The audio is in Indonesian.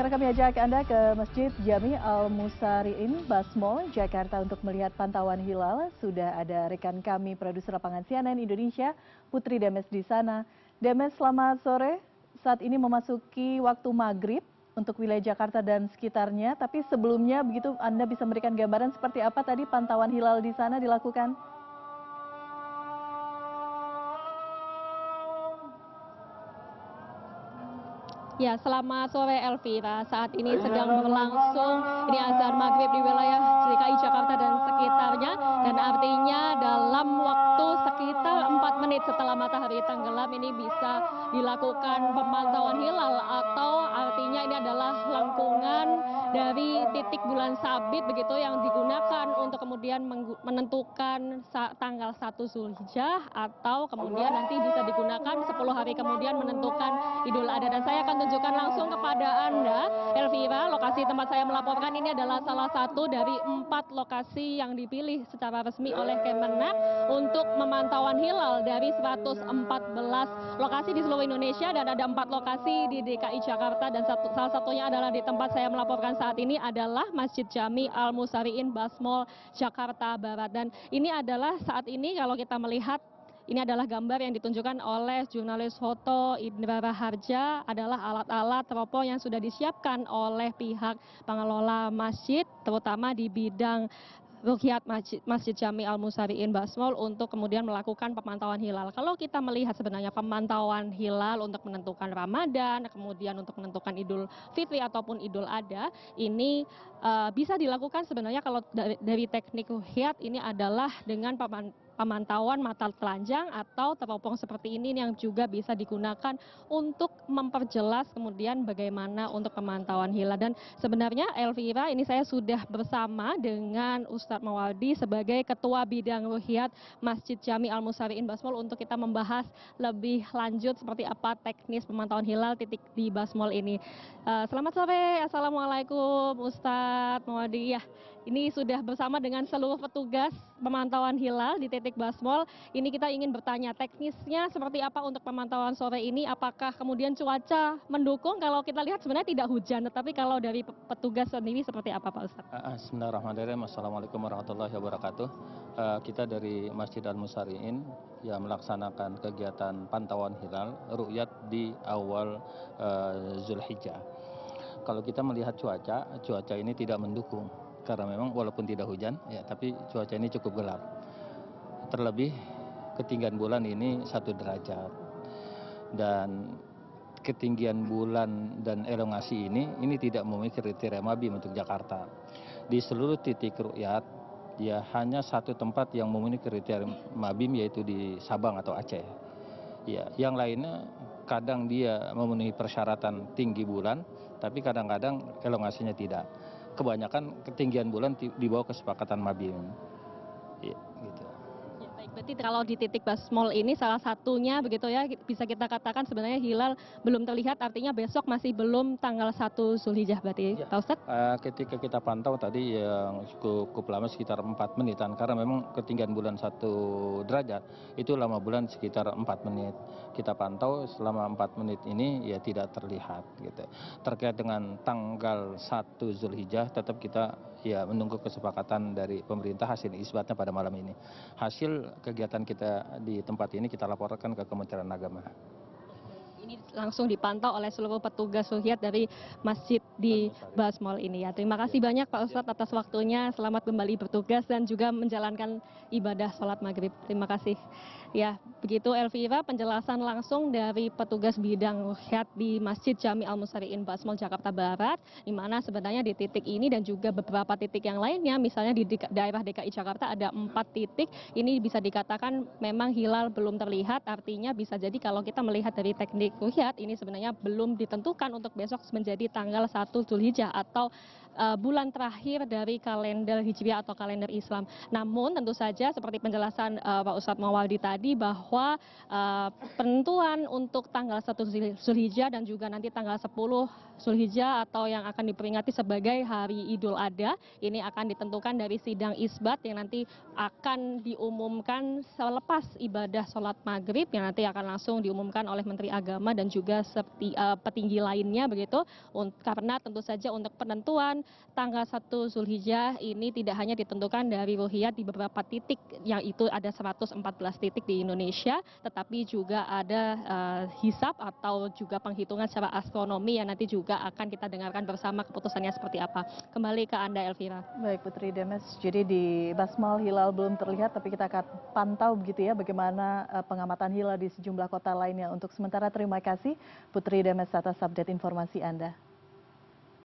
Sekarang kami ajak Anda ke Masjid Jami Al-Musari'in, Basmol, Jakarta untuk melihat pantauan hilal. Sudah ada rekan kami, produser lapangan CNN Indonesia, Putri Demes di sana. Demes, selamat sore. Saat ini memasuki waktu maghrib untuk wilayah Jakarta dan sekitarnya. Tapi sebelumnya, begitu Anda bisa memberikan gambaran seperti apa tadi pantauan hilal di sana dilakukan? Ya, selamat sore Elvira. Saat ini sedang berlangsung ini azan maghrib di wilayah DKI Jakarta dan sekitarnya. Dan artinya dalam waktu sekitar 4 menit setelah matahari tenggelam ini bisa dilakukan pemantauan hilal. Atau artinya ini adalah lengkungan dari titik bulan sabit begitu yang digunakan untuk kemudian menentukan tanggal 1 Zulhijjah. Atau kemudian nanti bisa digunakan 10 hari kemudian menentukan Idul Adha. Dan saya akan tunjukkan langsung kepada Anda, Elvira, lokasi tempat saya melaporkan ini adalah salah satu dari 4 lokasi yang dipilih secara resmi oleh Kemenak untuk pemantauan hilal dari 114 lokasi di seluruh Indonesia, dan ada 4 lokasi di DKI Jakarta, dan salah satunya adalah di tempat saya melaporkan saat ini adalah Masjid Jami Al-Musari'in, Basmol, Jakarta Barat. Dan ini adalah saat ini kalau kita melihat, ini adalah gambar yang ditunjukkan oleh jurnalis foto Indra Raharja, adalah alat-alat teropong yang sudah disiapkan oleh pihak pengelola masjid, terutama di bidang Ruqyat Masjid Jami Al-Musari'in Basmol untuk kemudian melakukan pemantauan hilal. Kalau kita melihat sebenarnya pemantauan hilal untuk menentukan Ramadan, kemudian untuk menentukan Idul Fitri ataupun Idul Adha, ini bisa dilakukan sebenarnya kalau dari teknik Ruqyat ini adalah dengan pemantauan mata telanjang atau teropong seperti ini yang juga bisa digunakan untuk memperjelas kemudian bagaimana untuk pemantauan hilal. Dan sebenarnya Elvira, ini saya sudah bersama dengan Ustadz Mawardi sebagai Ketua Bidang Ruqyat Masjid Jami Al-Musari'in Basmol untuk kita membahas lebih lanjut seperti apa teknis pemantauan hilal titik di Basmol ini. Selamat sore, Assalamualaikum Ustadz Mawardi. Ya, ini sudah bersama dengan seluruh petugas pemantauan hilal di titik Basmol. Ini kita ingin bertanya teknisnya seperti apa untuk pemantauan sore ini. Apakah kemudian cuaca mendukung? Kalau kita lihat sebenarnya tidak hujan, tetapi kalau dari petugas sendiri seperti apa Pak Ustadz? Bismillahirrahmanirrahim. Assalamualaikum warahmatullahi wabarakatuh. Kita dari Masjid Al-Musari'in yang melaksanakan kegiatan pantauan hilal ruqyat di awal Zulhijjah. Kalau kita melihat cuaca ini tidak mendukung. Karena memang walaupun tidak hujan, ya, tapi cuaca ini cukup gelap. Terlebih ketinggian bulan ini 1 derajat. Dan ketinggian bulan dan elongasi ini tidak memenuhi kriteria Mabim untuk Jakarta. Di seluruh titik ruqyat, ya hanya 1 tempat yang memenuhi kriteria Mabim, yaitu di Sabang atau Aceh. Ya, yang lainnya kadang dia memenuhi persyaratan tinggi bulan, tapi kadang-kadang elongasinya tidak. Kebanyakan ketinggian bulan di bawah kesepakatan Mabim. Ya, gitu. Ya, baik, berarti kalau di titik Basmol ini salah satunya begitu ya, bisa kita katakan sebenarnya hilal belum terlihat, artinya besok masih belum tanggal 1 Zulhijjah berarti, Ya, Pak Ustadz? ketika kita pantau tadi yang cukup lama sekitar 4 menitan, karena memang ketinggian bulan 1 derajat itu lama bulan sekitar 4 menit. Kita pantau selama 4 menit ini ya tidak terlihat gitu. Terkait dengan tanggal 1 Zulhijjah tetap kita ya menunggu kesepakatan dari pemerintah, hasil isbatnya pada malam ini. Hasil kegiatan kita di tempat ini kita laporkan ke Kementerian Agama. Ini langsung dipantau oleh seluruh petugas ruqyat dari masjid di Basmol ini ya. Terima kasih banyak Pak Ustadz atas waktunya. Selamat kembali bertugas dan juga menjalankan ibadah sholat maghrib. Terima kasih. Ya, begitu Elvira penjelasan langsung dari petugas bidang ruqyat di Masjid Jami Al-Musari'in Basmol Jakarta Barat, di mana sebenarnya di titik ini dan juga beberapa titik yang lainnya, misalnya di daerah DKI Jakarta ada 4 titik, ini bisa dikatakan memang hilal belum terlihat, artinya bisa jadi kalau kita melihat dari teknik ruqyat ini sebenarnya belum ditentukan untuk besok menjadi tanggal 1 Zulhijjah atau bulan terakhir dari kalender Hijriah atau kalender Islam. Namun tentu saja seperti penjelasan Pak Ustadz Mawardi tadi bahwa penentuan untuk tanggal 1 Zulhijjah dan juga nanti tanggal 10 Zulhijjah atau yang akan diperingati sebagai hari Idul Adha ini akan ditentukan dari sidang isbat yang nanti akan diumumkan selepas ibadah sholat maghrib yang nanti akan langsung diumumkan oleh Menteri Agama dan juga seperti petinggi lainnya begitu, karena tentu saja untuk penentuan tanggal 1 Zulhijjah ini tidak hanya ditentukan dari ruhiyat di beberapa titik, yang itu ada 114 titik di Indonesia, tetapi juga ada hisab atau juga penghitungan secara astronomi yang nanti juga akan kita dengarkan bersama keputusannya seperti apa. Kembali ke Anda, Elvira. Baik Putri Demes, jadi di Basmal hilal belum terlihat, tapi kita akan pantau begitu ya bagaimana pengamatan hilal di sejumlah kota lainnya. Untuk sementara terima kasih Putri Demes atas update informasi Anda.